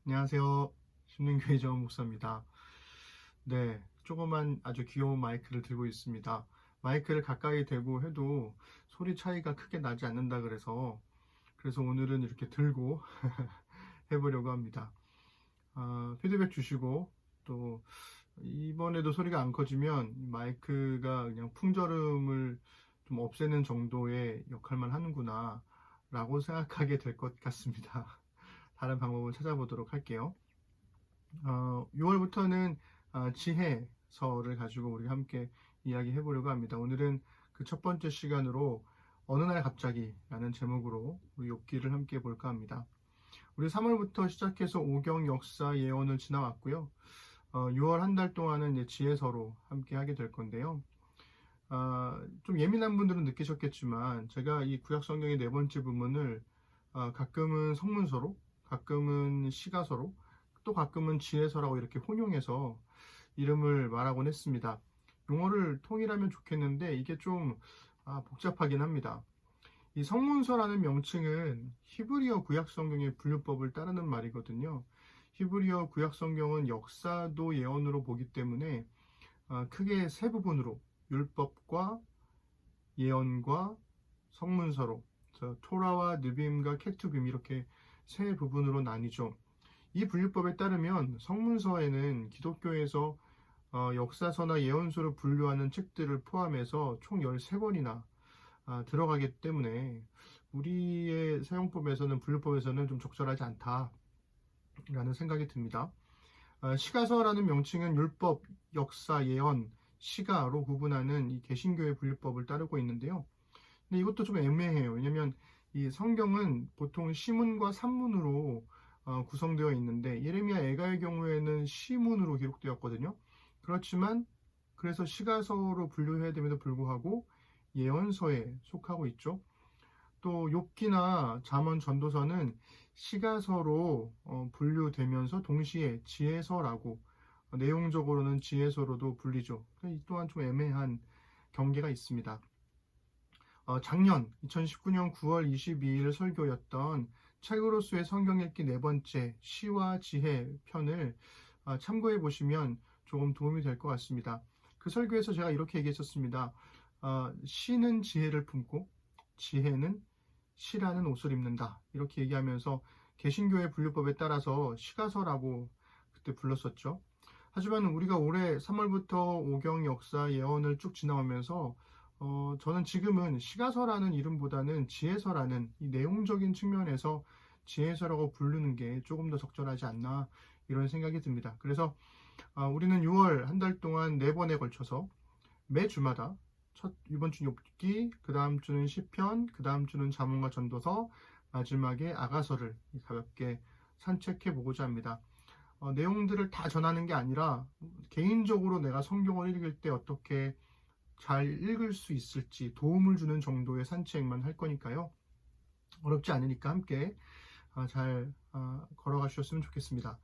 안녕하세요. 신민교회 정 목사입니다. 네, 조그만 아주 귀여운 마이크를 들고 있습니다. 마이크를 가까이 대고 해도 소리 차이가 크게 나지 않는다 그래서 오늘은 이렇게 들고 해보려고 합니다. 피드백 주시고 또 이번에도 소리가 안 커지면 마이크가 그냥 풍절음을 좀 없애는 정도의 역할만 하는구나 라고 생각하게 될 것 같습니다. 다른 방법을 찾아보도록 할게요. 6월부터는 지혜서를 가지고 우리 함께 이야기해 보려고 합니다. 오늘은 그 첫 번째 시간으로 어느 날 갑자기 라는 제목으로 우리 욥기를 함께 볼까 합니다. 우리 3월부터 시작해서 오경 역사 예언을 지나왔고요. 6월 한 달 동안은 이제 지혜서로 함께 하게 될 건데요. 좀 예민한 분들은 느끼셨겠지만 제가 이 구약 성경의 네 번째 부문을 가끔은 성문서로, 가끔은 시가서로, 또 가끔은 지혜서라고 이렇게 혼용해서 이름을 말하곤 했습니다. 용어를 통일하면 좋겠는데 이게 좀 복잡하긴 합니다. 이 성문서라는 명칭은 히브리어 구약 성경의 분류법을 따르는 말이거든요. 히브리어 구약 성경은 역사도 예언으로 보기 때문에 크게 세 부분으로 율법과 예언과 성문서로 토라와 느빔과 케투빔 이렇게 세 부분으로 나뉘죠. 이 분류법에 따르면 성문서에는 기독교에서 역사서나 예언서로 분류하는 책들을 포함해서 총 13권이나 들어가기 때문에 우리의 사용법에서는 분류법에서는 좀 적절하지 않다라는 생각이 듭니다. 시가서라는 명칭은 율법, 역사, 예언, 시가로 구분하는 이 개신교의 분류법을 따르고 있는데요. 근데 이것도 좀 애매해요. 왜냐면 이 성경은 보통 시문과 산문으로 구성되어 있는데 예레미야 애가의 경우에는 시문으로 기록되었거든요. 그렇지만 그래서 시가서로 분류해야 됨에도 불구하고 예언서에 속하고 있죠. 또 욥기나 잠언 전도서는 시가서로 분류되면서 동시에 지혜서라고 내용적으로는 지혜서로도 불리죠. 이 또한 좀 애매한 경계가 있습니다. 작년 2019년 9월 22일 설교였던 책으로서의 성경 읽기 네 번째 시와 지혜 편을 참고해 보시면 조금 도움이 될 것 같습니다. 그 설교에서 제가 이렇게 얘기했었습니다. 시는 지혜를 품고 지혜는 시라는 옷을 입는다. 이렇게 얘기하면서 개신교의 분류법에 따라서 시가서라고 그때 불렀었죠. 하지만 우리가 올해 3월부터 오경 역사 예언을 쭉 지나오면서 저는 지금은 시가서라는 이름보다는 지혜서라는 이 내용적인 측면에서 지혜서라고 부르는 게 조금 더 적절하지 않나 이런 생각이 듭니다. 그래서 우리는 6월 한 달 동안 4번에 걸쳐서 매 주마다 이번 주 욥기, 그 다음 주는 시편, 그 다음 주는 잠언과 전도서, 마지막에 아가서를 가볍게 산책해 보고자 합니다. 내용들을 다 전하는 게 아니라 개인적으로 내가 성경을 읽을 때 어떻게 잘 읽을 수 있을지 도움을 주는 정도의 산책만 할 거니까요. 어렵지 않으니까 함께 잘 걸어가 주셨으면 좋겠습니다.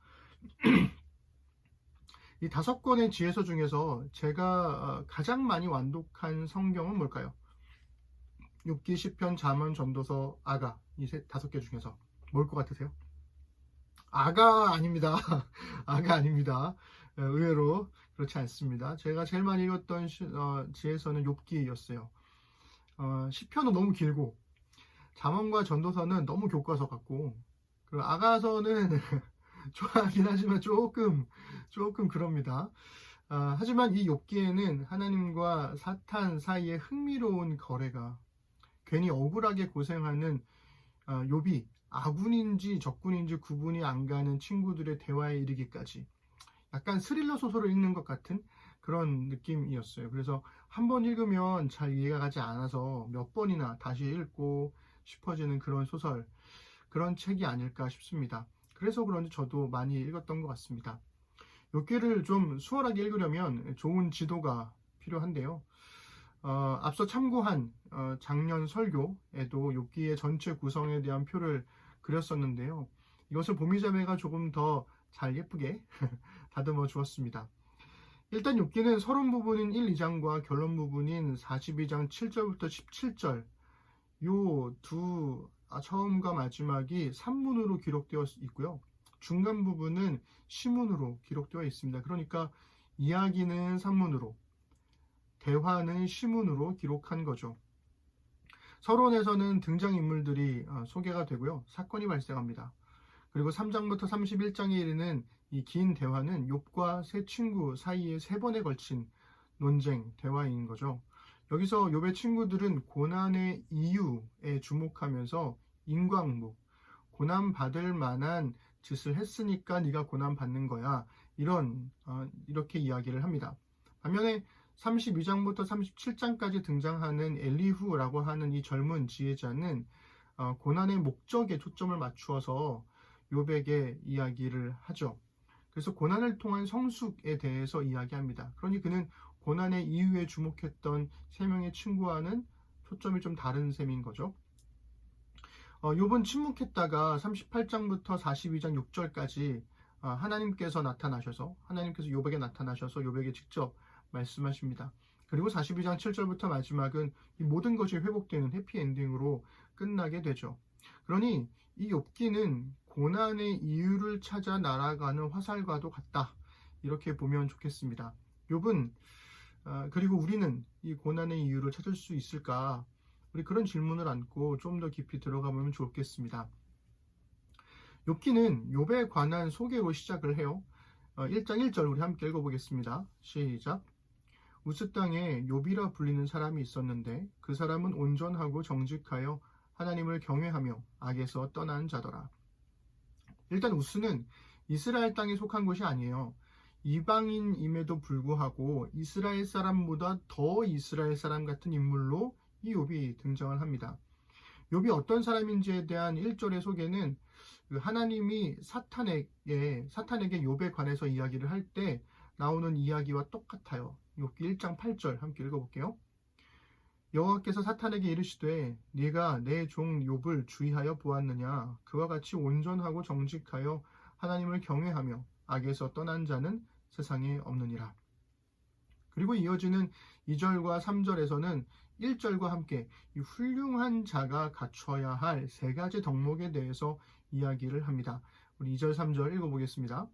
이 5권의 지혜서 중에서 제가 가장 많이 완독한 성경은 뭘까요? 욥기, 시편, 잠언, 전도서, 아가 이 5개 중에서 뭘 것 같으세요? 아가 아닙니다. 아가 아닙니다. 의외로 그렇지 않습니다. 제가 제일 많이 읽었던 지혜서는 욥기였어요. 시편은 너무 길고 잠언과 전도서는 너무 교과서 같고 그리고 아가서는 좋아하긴 하지만 조금 그럽니다. 하지만 이 욥기에는 하나님과 사탄 사이의 흥미로운 거래가 괜히 억울하게 고생하는 욥이 아군인지 적군인지 구분이 안 가는 친구들의 대화에 이르기까지 약간 스릴러 소설을 읽는 것 같은 그런 느낌이었어요. 그래서 한 번 읽으면 잘 이해가 가지 않아서 몇 번이나 다시 읽고 싶어지는 그런 소설, 그런 책이 아닐까 싶습니다. 그래서 그런지 저도 많이 읽었던 것 같습니다. 욥기를 좀 수월하게 읽으려면 좋은 지도가 필요한데요. 앞서 참고한 작년 설교에도 욥기의 전체 구성에 대한 표를 그렸었는데요. 이것을 보미자매가 조금 더 잘 예쁘게 다듬어 주었습니다. 일단 욥기는 서론 부분인 1, 2장과 결론 부분인 42장 7절부터 17절 요 두 처음과 마지막이 산문으로 기록되어 있고요. 중간 부분은 시문으로 기록되어 있습니다. 그러니까 이야기는 산문으로, 대화는 시문으로 기록한 거죠. 서론에서는 등장인물들이 소개가 되고요. 사건이 발생합니다. 그리고 3장부터 31장에 이르는 이 긴 대화는 욥과 세 친구 사이에 3번에 걸친 논쟁, 대화인 거죠. 여기서 욥의 친구들은 고난의 이유에 주목하면서 인과응보, 고난 받을 만한 짓을 했으니까 네가 고난 받는 거야. 이렇게 이야기를 합니다. 반면에 32장부터 37장까지 등장하는 엘리후라고 하는 이 젊은 지혜자는 고난의 목적에 초점을 맞추어서 욥에게 이야기를 하죠. 그래서 고난을 통한 성숙에 대해서 이야기합니다. 그러니 그는 고난의 이유에 주목했던 3명의 친구와는 초점이 좀 다른 셈인 거죠. 욥은 침묵했다가 38장부터 42장 6절까지 하나님께서 욥에게 나타나셔서 욥에게 직접 말씀하십니다. 그리고 42장 7절부터 마지막은 이 모든 것이 회복되는 해피엔딩으로 끝나게 되죠. 그러니 이 욥기는 고난의 이유를 찾아 날아가는 화살과도 같다. 이렇게 보면 좋겠습니다. 욥은 그리고 우리는 이 고난의 이유를 찾을 수 있을까? 우리 그런 질문을 안고 좀 더 깊이 들어가 보면 좋겠습니다. 욥기는 욥에 관한 소개로 시작을 해요. 1장 1절 우리 함께 읽어보겠습니다. 시작. 우스 땅에 욥이라 불리는 사람이 있었는데 그 사람은 온전하고 정직하여 하나님을 경외하며 악에서 떠난 자더라. 일단 우스는 이스라엘 땅에 속한 것이 아니에요. 이방인임에도 불구하고 이스라엘 사람보다 더 이스라엘 사람 같은 인물로 이 욥이 등장을 합니다. 욥이 어떤 사람인지에 대한 1절의 소개는 하나님이 사탄에게 욥에 관해서 이야기를 할 때 나오는 이야기와 똑같아요. 욥기 1장 8절 함께 읽어볼게요. 여호와께서 사탄에게 이르시되 네가 내 종 욥을 주의하여 보았느냐. 그와 같이 온전하고 정직하여 하나님을 경외하며 악에서 떠난 자는 세상에 없느니라. 그리고 이어지는 2절과 3절에서는 1절과 함께 이 훌륭한 자가 갖춰야 할 3가지 덕목에 대해서 이야기를 합니다. 우리 2절, 3절 읽어보겠습니다.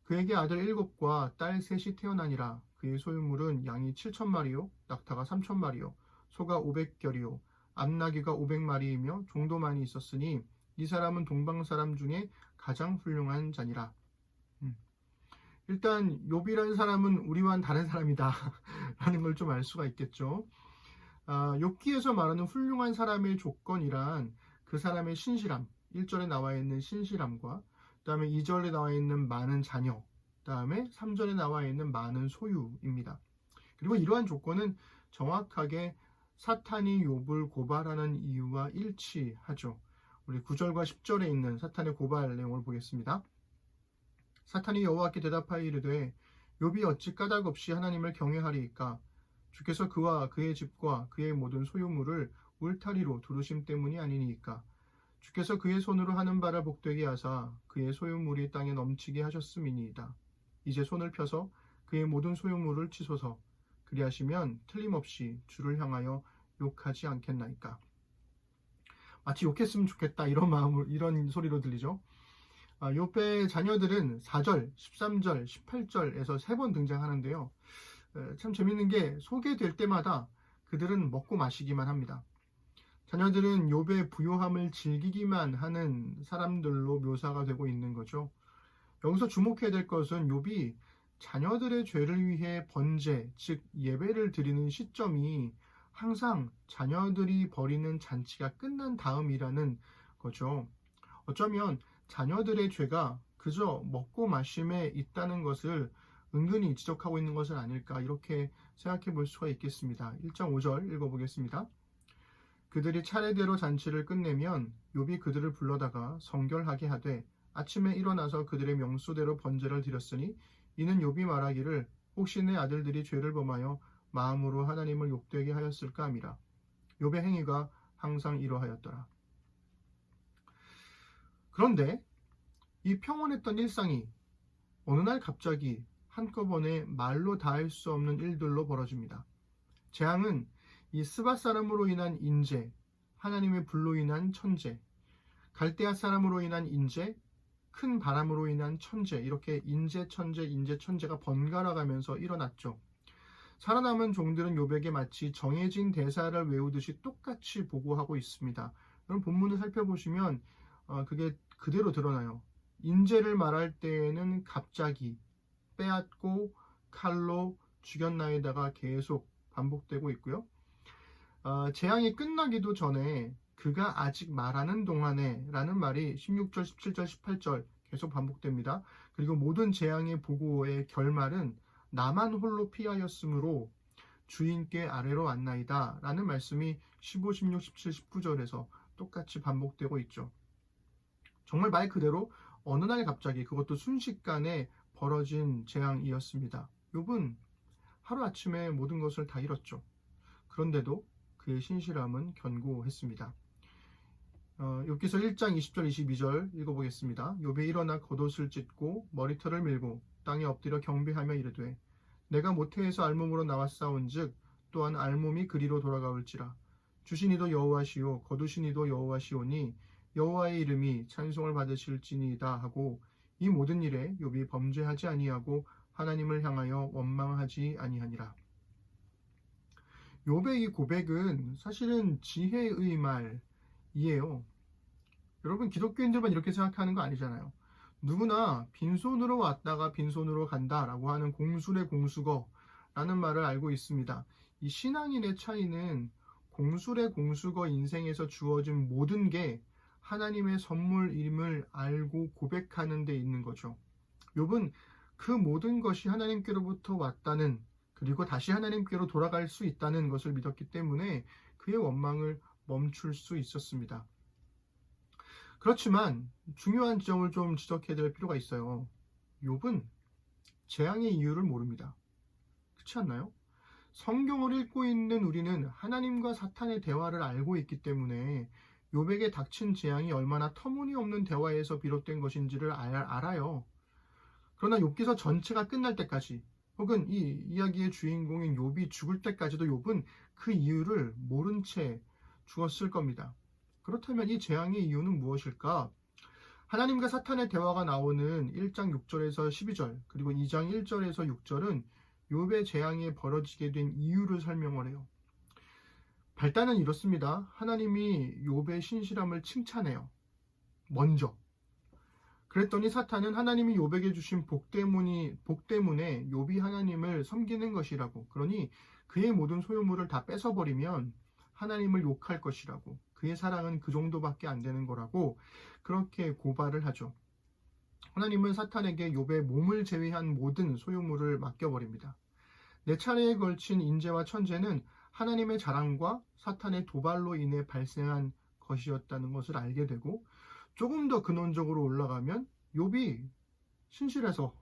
그에게 아들 7과 딸 3이 태어나니라. 그의 소유물은 양이 7,000마리요, 낙타가 3,000마리요, 소가 500결이요, 암나귀가 500마리이며 종도 많이 있었으니 이 사람은 동방 사람 중에 가장 훌륭한 자니라. 일단 욥이라는 사람은 우리와는 다른 사람이다 라는 걸 좀 알 수가 있겠죠. 욥기에서 말하는 훌륭한 사람의 조건이란 그 사람의 신실함, 1절에 나와 있는 신실함과 그 다음에 2절에 나와 있는 많은 자녀, 그 다음에 3절에 나와 있는 많은 소유입니다. 그리고 이러한 조건은 정확하게 사탄이 욥을 고발하는 이유와 일치하죠. 우리 9절과 10절에 있는 사탄의 고발 내용을 보겠습니다. 사탄이 여호와께 대답하여 이르되 욥이 어찌 까닭없이 하나님을 경외하리이까? 주께서 그와 그의 집과 그의 모든 소유물을 울타리로 두르심 때문이 아니니까? 주께서 그의 손으로 하는 바를 복되게 하사 그의 소유물이 땅에 넘치게 하셨음이니이다. 이제 손을 펴서 그의 모든 소유물을 치소서. 그리하시면 틀림없이 주를 향하여 욕하지 않겠나이까? 마치 욕했으면 좋겠다 이런 소리로 들리죠. 욥의 자녀들은 4절, 13절, 18절에서 3번 등장하는데요. 참 재밌는 게 소개될 때마다 그들은 먹고 마시기만 합니다. 자녀들은 욥의 부요함을 즐기기만 하는 사람들로 묘사가 되고 있는 거죠. 여기서 주목해야 될 것은 욥이 자녀들의 죄를 위해 번제, 즉 예배를 드리는 시점이 항상 자녀들이 벌이는 잔치가 끝난 다음이라는 거죠. 어쩌면 자녀들의 죄가 그저 먹고 마심에 있다는 것을 은근히 지적하고 있는 것은 아닐까 이렇게 생각해 볼 수가 있겠습니다. 1장 5절 읽어보겠습니다. 그들이 차례대로 잔치를 끝내면 욥이 그들을 불러다가 성결하게 하되 아침에 일어나서 그들의 명수대로 번제를 드렸으니 이는 욥이 말하기를 혹시 내 아들들이 죄를 범하여 마음으로 하나님을 욕되게 하였을까 함이라. 욥의 행위가 항상 이러하였더라. 그런데 이 평온했던 일상이 어느 날 갑자기 한꺼번에 말로 다할 수 없는 일들로 벌어집니다. 재앙은 이 스밧 사람으로 인한 인재, 하나님의 불로 인한 천재, 갈대아 사람으로 인한 인재, 큰 바람으로 인한 천재, 이렇게 인재천재가 번갈아 가면서 일어났죠. 살아남은 종들은 욥에게 마치 정해진 대사를 외우듯이 똑같이 보고하고 있습니다. 그럼 본문을 살펴보시면 그게 그대로 드러나요. 인재를 말할 때에는 갑자기, 빼앗고, 칼로 죽였나이다가 계속 반복되고 있고요. 재앙이 끝나기도 전에 그가 아직 말하는 동안에 라는 말이 16절, 17절, 18절 계속 반복됩니다. 그리고 모든 재앙의 보고의 결말은 나만 홀로 피하였으므로 주인께 아래로 왔나이다 라는 말씀이 15, 16, 17, 19절에서 똑같이 반복되고 있죠. 정말 말 그대로 어느 날 갑자기, 그것도 순식간에 벌어진 재앙이었습니다. 욥은 하루아침에 모든 것을 다 잃었죠. 그런데도 그의 신실함은 견고했습니다. 욥기서 1장 20절 22절 읽어보겠습니다. 욥이 일어나 겉옷을 찢고 머리털을 밀고 땅에 엎드려 경배하며 이르되 내가 모태에서 알몸으로 나왔사온즉 또한 알몸이 그리로 돌아가올지라. 주신 이도 여호와시오 거두신 이도 여호와시오니 여호와의 이름이 찬송을 받으실지니이다 하고 이 모든 일에 욥이 범죄하지 아니하고 하나님을 향하여 원망하지 아니하니라. 욥의 이 고백은 사실은 지혜의 말이에요. 여러분, 기독교인들만 이렇게 생각하는 거 아니잖아요. 누구나 빈손으로 왔다가 빈손으로 간다라고 하는 공술의 공수거라는 말을 알고 있습니다. 이 신앙인의 차이는 공술의 공수거 인생에서 주어진 모든 게 하나님의 선물임을 알고 고백하는 데 있는 거죠. 욥은 그 모든 것이 하나님께로부터 왔다는, 그리고 다시 하나님께로 돌아갈 수 있다는 것을 믿었기 때문에 그의 원망을 멈출 수 있었습니다. 그렇지만 중요한 지점을 좀 지적해야 될 필요가 있어요. 욥은 재앙의 이유를 모릅니다. 그렇지 않나요? 성경을 읽고 있는 우리는 하나님과 사탄의 대화를 알고 있기 때문에 욥에게 닥친 재앙이 얼마나 터무니없는 대화에서 비롯된 것인지를 알아요. 그러나 욥기서 전체가 끝날 때까지, 혹은 이 이야기의 주인공인 욥이 죽을 때까지도 욥은 그 이유를 모른 채 죽었을 겁니다. 그렇다면 이 재앙의 이유는 무엇일까? 하나님과 사탄의 대화가 나오는 1장 6절에서 12절, 그리고 2장 1절에서 6절은 욥의 재앙이 벌어지게 된 이유를 설명을 해요. 발단은 이렇습니다. 하나님이 욥의 신실함을 칭찬해요. 먼저. 그랬더니 사탄은 하나님이 욥에게 주신 복 때문에 욥이 하나님을 섬기는 것이라고, 그러니 그의 모든 소유물을 다 뺏어버리면 하나님을 욕할 것이라고, 그의 사랑은 그 정도밖에 안 되는 거라고 그렇게 고발을 하죠. 하나님은 사탄에게 욥의 몸을 제외한 모든 소유물을 맡겨버립니다. 네 차례에 걸친 인재와 천재는 하나님의 자랑과 사탄의 도발로 인해 발생한 것이었다는 것을 알게 되고, 조금 더 근원적으로 올라가면 욥이 신실해서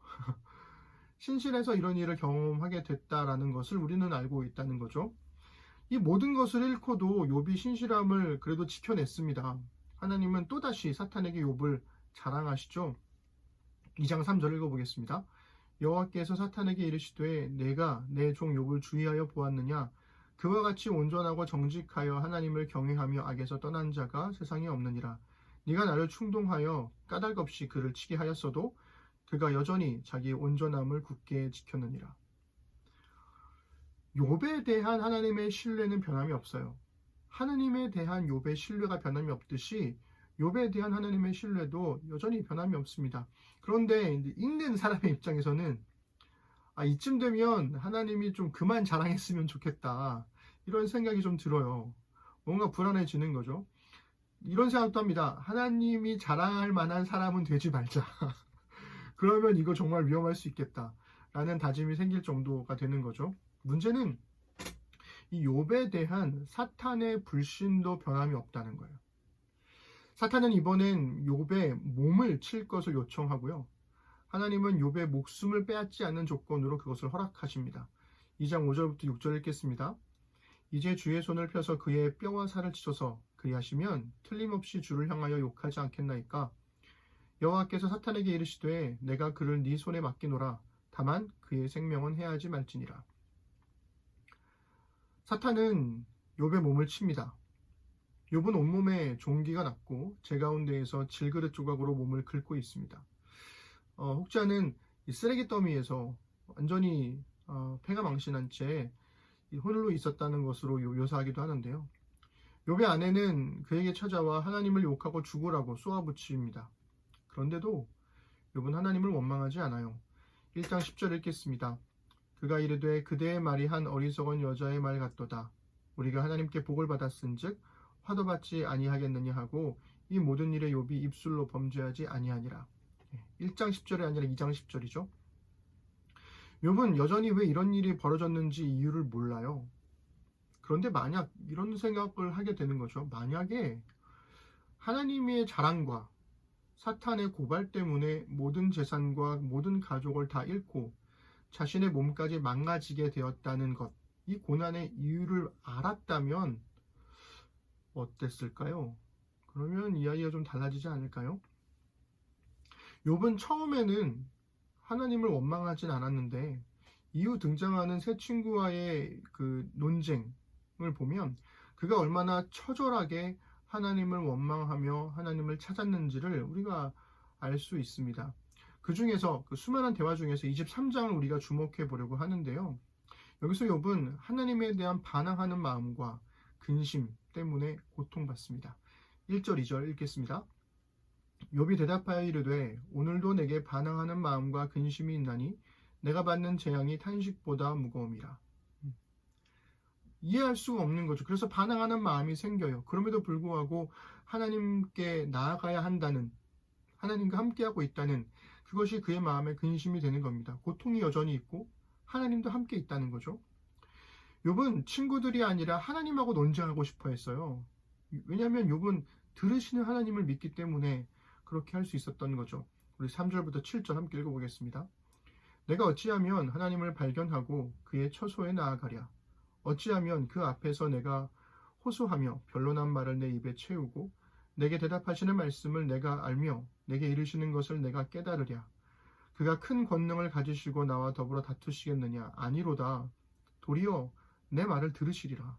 이런 일을 경험하게 됐다라는 것을 우리는 알고 있다는 거죠. 이 모든 것을 잃고도 욥이 신실함을 그래도 지켜냈습니다. 하나님은 또다시 사탄에게 욥을 자랑하시죠. 2장 3절 읽어보겠습니다. 여호와께서 사탄에게 이르시되 내가 내 종 욥을 주의하여 보았느냐? 그와 같이 온전하고 정직하여 하나님을 경외하며 악에서 떠난 자가 세상에 없느니라. 네가 나를 충동하여 까닭없이 그를 치게 하였어도 그가 여전히 자기의 온전함을 굳게 지켰느니라. 욥에 대한 하나님의 신뢰는 변함이 없어요. 하나님에 대한 욥의 신뢰가 변함이 없듯이 욥에 대한 하나님의 신뢰도 여전히 변함이 없습니다. 그런데 읽는 사람의 입장에서는 이쯤 되면 하나님이 좀 그만 자랑했으면 좋겠다, 이런 생각이 좀 들어요. 뭔가 불안해지는 거죠. 이런 생각도 합니다. 하나님이 자랑할 만한 사람은 되지 말자. 그러면 이거 정말 위험할 수 있겠다 라는 다짐이 생길 정도가 되는 거죠. 문제는 이 욥에 대한 사탄의 불신도 변함이 없다는 거예요. 사탄은 이번엔 욥의 몸을 칠 것을 요청하고요. 하나님은 욥의 목숨을 빼앗지 않는 조건으로 그것을 허락하십니다. 2장 5절부터 6절 읽겠습니다. 이제 주의 손을 펴서 그의 뼈와 살을 치셔서 그리하시면 틀림없이 주를 향하여 욕하지 않겠나이까? 여호와께서 사탄에게 이르시되 내가 그를 네 손에 맡기노라. 다만 그의 생명은 해하지 말지니라. 사탄은 욥의 몸을 칩니다. 욥은 온몸에 종기가 났고 제 가운데에서 질그릇 조각으로 몸을 긁고 있습니다. 혹자는 이 쓰레기 더미에서 완전히 폐가 망신한 채 홀로 있었다는 것으로 묘사하기도 하는데요. 욥의 아내는 그에게 찾아와 하나님을 욕하고 죽으라고 쏘아붙입니다. 그런데도 욥은 하나님을 원망하지 않아요. 1장 10절 읽겠습니다. 그가 이르되 그대의 말이 한 어리석은 여자의 말 같도다. 우리가 하나님께 복을 받았은즉 화도 받지 아니하겠느냐 하고 이 모든 일에 욥이 입술로 범죄하지 아니하니라. 1장 10절이 아니라 2장 10절이죠. 욥은 여전히 왜 이런 일이 벌어졌는지 이유를 몰라요. 그런데 만약 이런 생각을 하게 되는 거죠. 만약에 하나님의 자랑과 사탄의 고발 때문에 모든 재산과 모든 가족을 다 잃고 자신의 몸까지 망가지게 되었다는 것, 이 고난의 이유를 알았다면 어땠을까요? 그러면 이야기가 좀 달라지지 않을까요? 욥은 처음에는 하나님을 원망하진 않았는데 이후 등장하는 새 친구와의 그 논쟁을 보면 그가 얼마나 처절하게 하나님을 원망하며 하나님을 찾았는지를 우리가 알 수 있습니다. 그 중에서 그 수많은 대화 중에서 23장을 우리가 주목해 보려고 하는데요. 여기서 욥은 하나님에 대한 반항하는 마음과 근심 때문에 고통받습니다. 1절 2절 읽겠습니다. 욥이 대답하여 이르되 오늘도 내게 반항하는 마음과 근심이 있나니 내가 받는 재앙이 탄식보다 무거움이라. 이해할 수가 없는 거죠. 그래서 반항하는 마음이 생겨요. 그럼에도 불구하고 하나님께 나아가야 한다는, 하나님과 함께하고 있다는 그것이 그의 마음에 근심이 되는 겁니다. 고통이 여전히 있고 하나님도 함께 있다는 거죠. 욥은 친구들이 아니라 하나님하고 논쟁하고 싶어 했어요. 왜냐하면 욥은 들으시는 하나님을 믿기 때문에 그렇게 할 수 있었던 거죠. 우리 3절부터 7절 함께 읽어보겠습니다. 내가 어찌하면 하나님을 발견하고 그의 처소에 나아가랴. 어찌하면 그 앞에서 내가 호소하며 변론한 말을 내 입에 채우고 내게 대답하시는 말씀을 내가 알며 내게 이르시는 것을 내가 깨달으랴. 그가 큰 권능을 가지시고 나와 더불어 다투시겠느냐? 아니로다. 도리어 내 말을 들으시리라.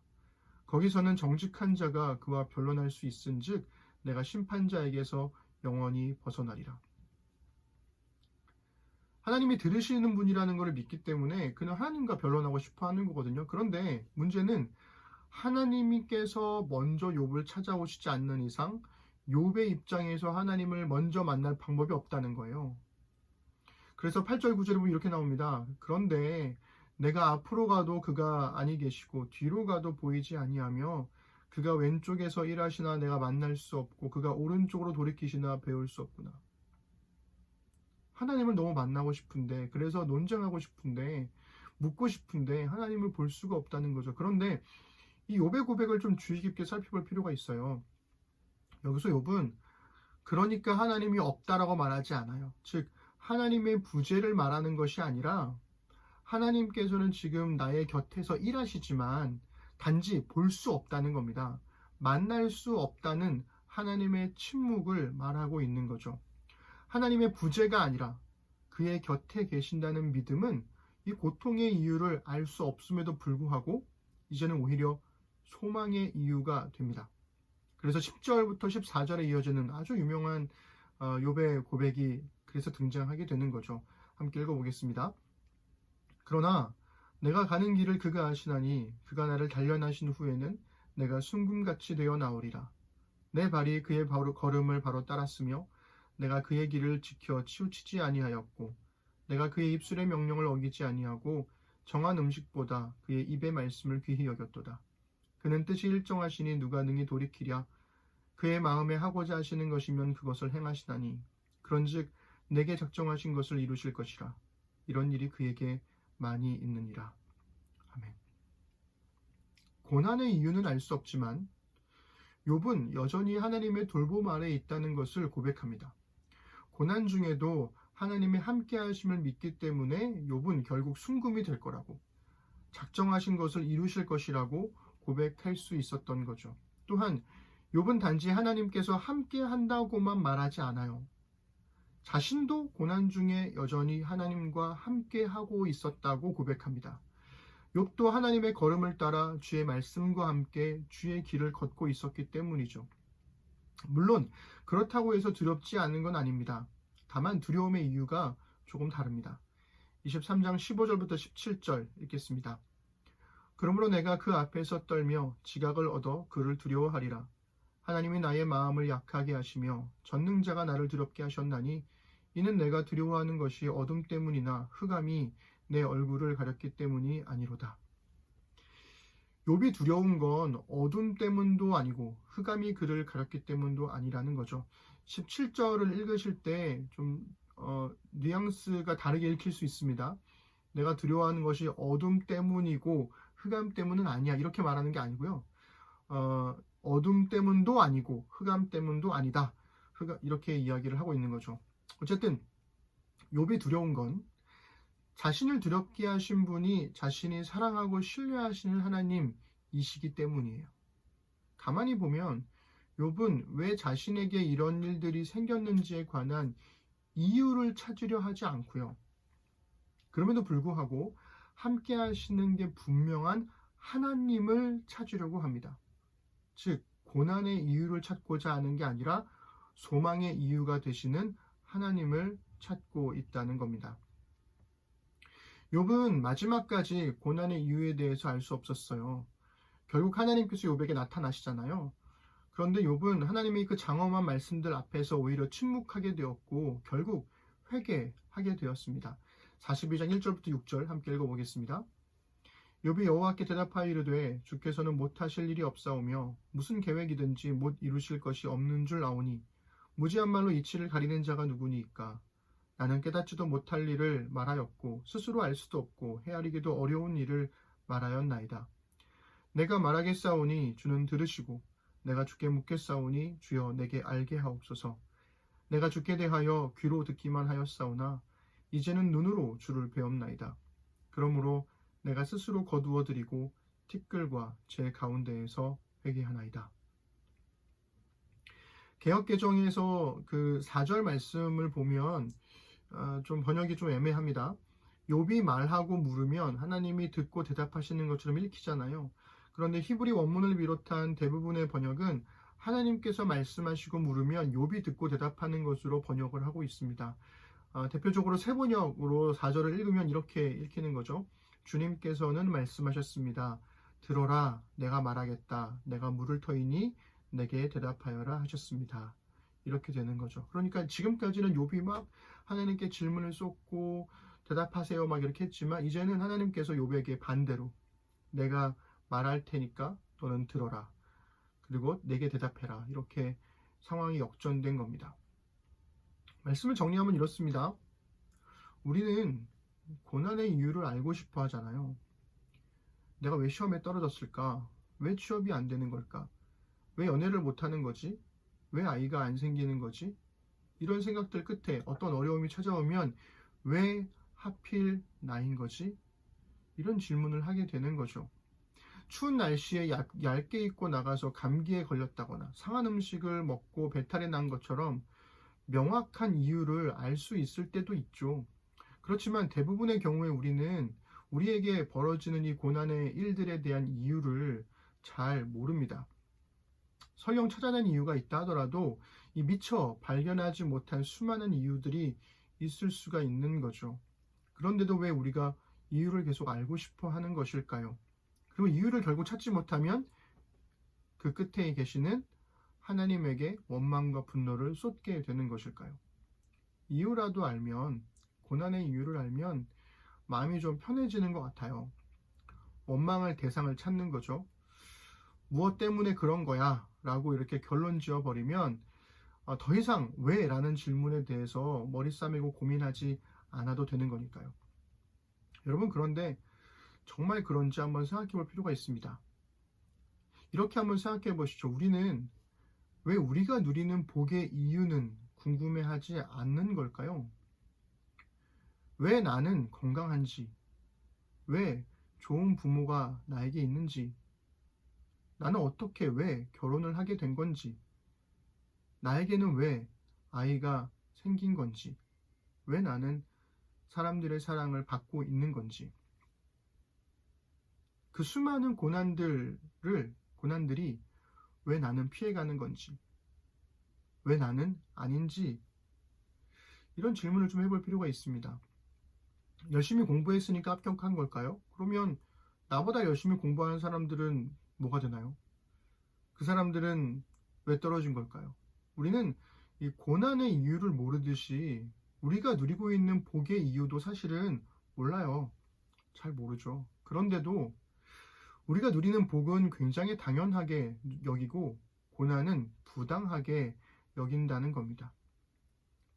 거기서는 정직한 자가 그와 변론할 수 있은즉 내가 심판자에게서 영원히 벗어나리라. 하나님이 들으시는 분이라는 것을 믿기 때문에 그는 하나님과 변론하고 싶어 하는 거거든요. 그런데 문제는 하나님께서 먼저 욥을 찾아오시지 않는 이상 욥의 입장에서 하나님을 먼저 만날 방법이 없다는 거예요. 그래서 8절 9절에 보면 이렇게 나옵니다. 그런데 내가 앞으로 가도 그가 아니 계시고 뒤로 가도 보이지 아니하며 그가 왼쪽에서 일하시나 내가 만날 수 없고 그가 오른쪽으로 돌이키시나 배울 수 없구나. 하나님을 너무 만나고 싶은데, 그래서 논쟁하고 싶은데, 묻고 싶은데 하나님을 볼 수가 없다는 거죠. 그런데 이 욥의 고백을 좀 주의 깊게 살펴볼 필요가 있어요. 여기서 욥은 그러니까 하나님이 없다라고 말하지 않아요. 즉 하나님의 부재를 말하는 것이 아니라 하나님께서는 지금 나의 곁에서 일하시지만 단지 볼 수 없다는 겁니다. 만날 수 없다는 하나님의 침묵을 말하고 있는 거죠. 하나님의 부재가 아니라 그의 곁에 계신다는 믿음은 이 고통의 이유를 알 수 없음에도 불구하고 이제는 오히려 소망의 이유가 됩니다. 그래서 10절부터 14절에 이어지는 아주 유명한 욥의 고백이 그래서 등장하게 되는 거죠. 함께 읽어보겠습니다. 그러나 내가 가는 길을 그가 아시나니 그가 나를 단련하신 후에는 내가 순금같이 되어 나오리라. 내 발이 그의 걸음을 바로 따랐으며 내가 그의 길을 지켜 치우치지 아니하였고 내가 그의 입술의 명령을 어기지 아니하고 정한 음식보다 그의 입의 말씀을 귀히 여겼도다. 그는 뜻이 일정하시니 누가 능히 돌이키랴. 그의 마음에 하고자 하시는 것이면 그것을 행하시나니 그런즉 내게 작정하신 것을 이루실 것이라. 이런 일이 그에게 많이 있느니라. 아멘. 고난의 이유는 알 수 없지만 욥은 여전히 하나님의 돌봄 아래에 있다는 것을 고백합니다. 고난 중에도 하나님의 함께 하심을 믿기 때문에 욥은 결국 순금이 될 거라고, 작정하신 것을 이루실 것이라고 고백할 수 있었던 거죠. 또한 욥은 단지 하나님께서 함께 한다고만 말하지 않아요. 자신도 고난 중에 여전히 하나님과 함께 하고 있었다고 고백합니다. 욥도 하나님의 걸음을 따라 주의 말씀과 함께 주의 길을 걷고 있었기 때문이죠. 물론 그렇다고 해서 두렵지 않은 건 아닙니다. 다만 두려움의 이유가 조금 다릅니다. 23장 15절부터 17절 읽겠습니다. 그러므로 내가 그 앞에서 떨며 지각을 얻어 그를 두려워하리라. 하나님이 나의 마음을 약하게 하시며 전능자가 나를 두렵게 하셨나니 이는 내가 두려워하는 것이 어둠 때문이나 흑암이 내 얼굴을 가렸기 때문이 아니로다. 욥이 두려운 건 어둠 때문도 아니고 흑암이 그를 가렸기 때문도 아니라는 거죠. 17절을 읽으실 때 좀 뉘앙스가 다르게 읽힐 수 있습니다. 내가 두려워하는 것이 어둠 때문이고 흑암 때문은 아니야 이렇게 말하는 게 아니고요. 어둠 때문도 아니고 흑암 때문도 아니다. 이렇게 이야기를 하고 있는 거죠. 어쨌든 욥이 두려운 건 자신을 두렵게 하신 분이 자신이 사랑하고 신뢰하시는 하나님이시기 때문이에요. 가만히 보면 욥은 왜 자신에게 이런 일들이 생겼는지에 관한 이유를 찾으려 하지 않고요. 그럼에도 불구하고 함께 하시는 게 분명한 하나님을 찾으려고 합니다. 즉 고난의 이유를 찾고자 하는 게 아니라 소망의 이유가 되시는 하나님을 찾고 있다는 겁니다. 욥은 마지막까지 고난의 이유에 대해서 알 수 없었어요. 결국 하나님께서 욥에게 나타나시잖아요. 그런데 욥은 하나님이 그 장엄한 말씀들 앞에서 오히려 침묵하게 되었고 결국 회개하게 되었습니다. 42장 1절부터 6절 함께 읽어보겠습니다. 욥이 여호와께 대답하여 이르되 주께서는 못하실 일이 없사오며 무슨 계획이든지 못 이루실 것이 없는 줄 아오니 무지한 말로 이치를 가리는 자가 누구니이까. 나는 깨닫지도 못할 일을 말하였고 스스로 알 수도 없고 헤아리기도 어려운 일을 말하였나이다. 내가 말하겠사오니 주는 들으시고 내가 주께 묻겠사오니 주여 내게 알게 하옵소서. 내가 주께 대하여 귀로 듣기만 하였사오나 이제는 눈으로 주를 배옵나이다. 그러므로 내가 스스로 거두어 드리고 티끌과 제 가운데에서 회개하나이다. 개역개정에서 그 4절 말씀을 보면 좀 번역이 좀 애매합니다. 욥이 말하고 물으면 하나님이 듣고 대답하시는 것처럼 읽히잖아요. 그런데 히브리 원문을 비롯한 대부분의 번역은 하나님께서 말씀하시고 물으면 욥이 듣고 대답하는 것으로 번역을 하고 있습니다. 대표적으로 새 번역으로 4절을 읽으면 이렇게 읽히는 거죠. 주님께서는 말씀하셨습니다. 들어라, 내가 말하겠다. 내가 물을 터이니 내게 대답하여라 하셨습니다. 이렇게 되는 거죠. 그러니까 지금까지는 욥이 막 하나님께 질문을 쏟고 대답하세요 막 이렇게 했지만 이제는 하나님께서 욥에게 반대로 내가 말할 테니까 너는 들어라. 그리고 내게 대답해라. 이렇게 상황이 역전된 겁니다. 말씀을 정리하면 이렇습니다. 우리는 고난의 이유를 알고 싶어 하잖아요. 내가 왜 시험에 떨어졌을까? 왜 취업이 안 되는 걸까? 왜 연애를 못 하는 거지? 왜 아이가 안 생기는 거지? 이런 생각들 끝에 어떤 어려움이 찾아오면 왜 하필 나인 거지? 이런 질문을 하게 되는 거죠. 추운 날씨에 얇게 입고 나가서 감기에 걸렸다거나 상한 음식을 먹고 배탈이 난 것처럼 명확한 이유를 알 수 있을 때도 있죠. 그렇지만 대부분의 경우에 우리는 우리에게 벌어지는 이 고난의 일들에 대한 이유를 잘 모릅니다. 설령 찾아낸 이유가 있다 하더라도 이 미처 발견하지 못한 수많은 이유들이 있을 수가 있는 거죠. 그런데도 왜 우리가 이유를 계속 알고 싶어 하는 것일까요? 그리고 이유를 결국 찾지 못하면 그 끝에 계시는 하나님에게 원망과 분노를 쏟게 되는 것일까요? 이유라도 알면, 고난의 이유를 알면 마음이 좀 편해지는 것 같아요. 원망할 대상을 찾는 거죠. 무엇 때문에 그런 거야? 라고 이렇게 결론 지어버리면 더 이상 왜? 라는 질문에 대해서 머리 싸매고 고민하지 않아도 되는 거니까요. 여러분, 그런데 정말 그런지 한번 생각해 볼 필요가 있습니다. 이렇게 한번 생각해 보시죠. 우리는 왜 우리가 누리는 복의 이유는 궁금해하지 않는 걸까요? 왜 나는 건강한지, 왜 좋은 부모가 나에게 있는지, 나는 어떻게 왜 결혼을 하게 된 건지, 나에게는 왜 아이가 생긴 건지, 왜 나는 사람들의 사랑을 받고 있는 건지, 그 수많은 고난들이 왜 나는 피해가는 건지, 왜 나는 아닌지, 이런 질문을 좀 해볼 필요가 있습니다. 열심히 공부했으니까 합격한 걸까요? 그러면 나보다 열심히 공부하는 사람들은 뭐가 되나요? 그 사람들은 왜 떨어진 걸까요? 우리는 이 고난의 이유를 모르듯이 우리가 누리고 있는 복의 이유도 사실은 몰라요. 잘 모르죠. 그런데도 우리가 누리는 복은 굉장히 당연하게 여기고 고난은 부당하게 여긴다는 겁니다.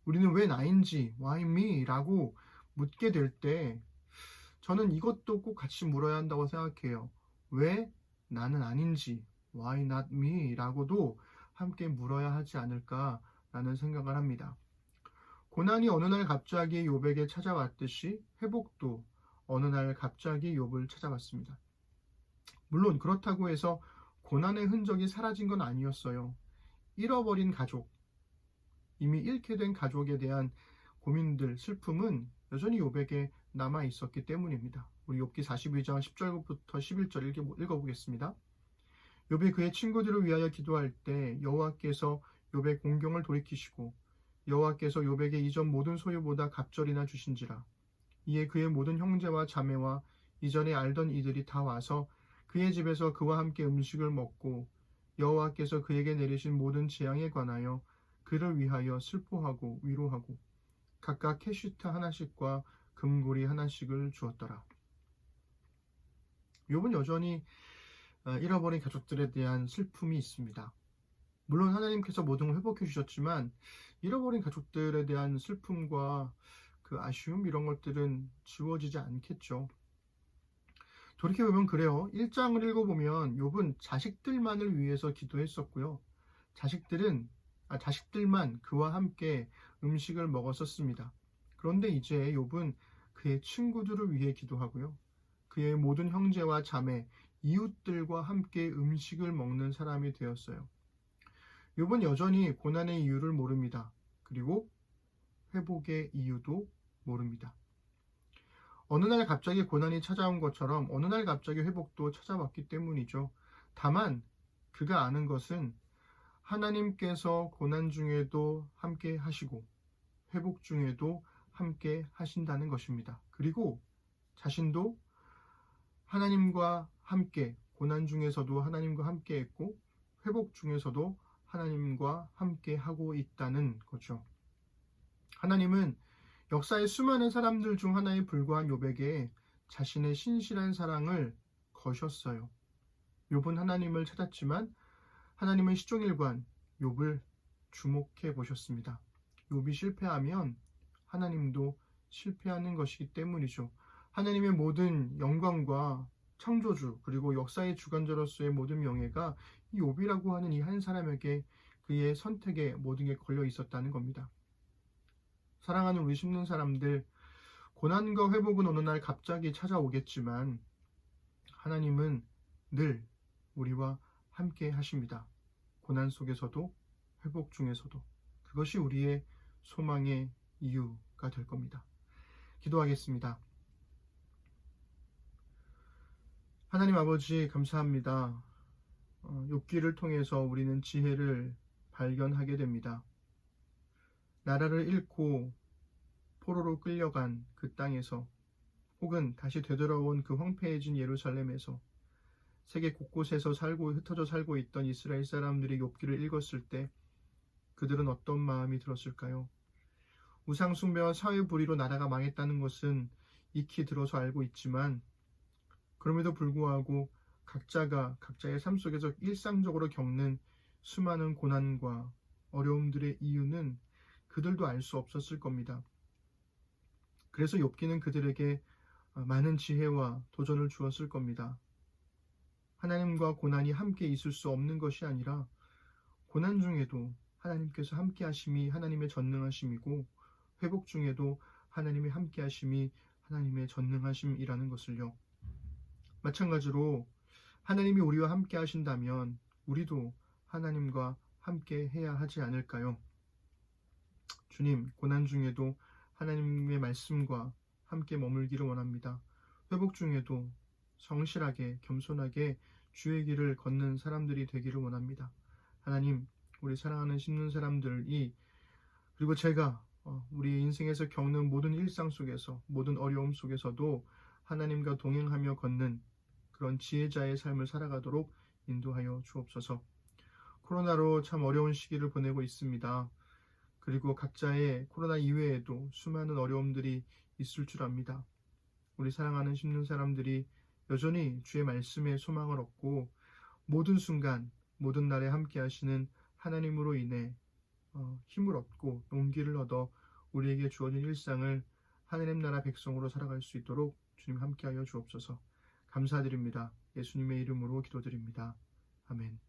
우리는 왜 나인지, why me? 라고 묻게 될 때 저는 이것도 꼭 같이 물어야 한다고 생각해요. 왜 나는 아닌지, why not me? 라고도 함께 물어야 하지 않을까라는 생각을 합니다. 고난이 어느 날 갑자기 욥에게 찾아왔듯이 회복도 어느 날 갑자기 욥을 찾아왔습니다. 물론 그렇다고 해서 고난의 흔적이 사라진 건 아니었어요. 잃어버린 가족, 이미 잃게 된 가족에 대한 고민들, 슬픔은 여전히 욥에게 남아 있었기 때문입니다. 우리 욥기 42장 10절부터 11절 읽어보겠습니다. 욥이 그의 친구들을 위하여 기도할 때 여호와께서 욥의 공경을 돌이키시고 여호와께서 욥에게 이전 모든 소유보다 갑절이나 주신지라. 이에 그의 모든 형제와 자매와 이전에 알던 이들이 다 와서 그의 집에서 그와 함께 음식을 먹고 여호와께서 그에게 내리신 모든 재앙에 관하여 그를 위하여 슬퍼하고 위로하고 각각 캐시트 하나씩과 금고리 하나씩을 주었더라. 욥은 여전히 잃어버린 가족들에 대한 슬픔이 있습니다. 물론 하나님께서 모든 걸 회복해 주셨지만 잃어버린 가족들에 대한 슬픔과 그 아쉬움 이런 것들은 지워지지 않겠죠. 돌이켜보면 그래요. 1장을 읽어보면 욥은 자식들만을 위해서 기도했었고요. 자식들만 그와 함께 음식을 먹었었습니다. 그런데 이제 욥은 그의 친구들을 위해 기도하고요. 그의 모든 형제와 자매, 이웃들과 함께 음식을 먹는 사람이 되었어요. 욥은 여전히 고난의 이유를 모릅니다. 그리고 회복의 이유도 모릅니다. 어느 날 갑자기 고난이 찾아온 것처럼 어느 날 갑자기 회복도 찾아왔기 때문이죠. 다만 그가 아는 것은 하나님께서 고난 중에도 함께 하시고 회복 중에도 함께 하신다는 것입니다. 그리고 자신도 하나님과 함께 고난 중에서도 하나님과 함께 했고 회복 중에서도 하나님과 함께 하고 있다는 거죠. 하나님은 역사의 수많은 사람들 중 하나에 불과한 욥에게 자신의 신실한 사랑을 거셨어요. 욥은 하나님을 찾았지만 하나님은 시종일관 욥을 주목해 보셨습니다. 욥이 실패하면 하나님도 실패하는 것이기 때문이죠. 하나님의 모든 영광과 창조주 그리고 역사의 주관자로서의 모든 명예가 이 욥이라고 하는 이 한 사람에게 그의 선택에 모든 게 걸려 있었다는 겁니다. 사랑하는 우리 심는 사람들, 고난과 회복은 어느 날 갑자기 찾아오겠지만 하나님은 늘 우리와 함께 하십니다. 고난 속에서도 회복 중에서도 그것이 우리의 소망의 이유가 될 겁니다. 기도하겠습니다. 하나님 아버지 감사합니다. 욥기를 통해서 우리는 지혜를 발견하게 됩니다. 나라를 잃고 포로로 끌려간 그 땅에서 혹은 다시 되돌아온 그 황폐해진 예루살렘에서 세계 곳곳에서 흩어져 살고 있던 이스라엘 사람들이 욥기를 읽었을 때 그들은 어떤 마음이 들었을까요? 우상 숭배와 사회 불의로 나라가 망했다는 것은 익히 들어서 알고 있지만 그럼에도 불구하고 각자가 각자의 삶 속에서 일상적으로 겪는 수많은 고난과 어려움들의 이유는 그들도 알 수 없었을 겁니다. 그래서 욥기는 그들에게 많은 지혜와 도전을 주었을 겁니다. 하나님과 고난이 함께 있을 수 없는 것이 아니라 고난 중에도 하나님께서 함께 하심이 하나님의 전능하심이고 회복 중에도 하나님의 함께 하심이 하나님의 전능하심이라는 것을요. 마찬가지로 하나님이 우리와 함께 하신다면 우리도 하나님과 함께 해야 하지 않을까요? 주님, 고난 중에도 하나님의 말씀과 함께 머물기를 원합니다. 회복 중에도 성실하게 겸손하게 주의 길을 걷는 사람들이 되기를 원합니다. 하나님, 우리 사랑하는 심는 사람들이 그리고 제가 우리 인생에서 겪는 모든 일상 속에서 모든 어려움 속에서도 하나님과 동행하며 걷는 그런 지혜자의 삶을 살아가도록 인도하여 주옵소서. 코로나로 참 어려운 시기를 보내고 있습니다. 그리고 각자의 코로나 이외에도 수많은 어려움들이 있을 줄 압니다. 우리 사랑하는 심는 사람들이 여전히 주의 말씀에 소망을 얻고 모든 순간, 모든 날에 함께 하시는 하나님으로 인해 힘을 얻고 용기를 얻어 우리에게 주어진 일상을 하나님 나라 백성으로 살아갈 수 있도록 주님 함께하여 주옵소서. 감사드립니다. 예수님의 이름으로 기도드립니다. 아멘.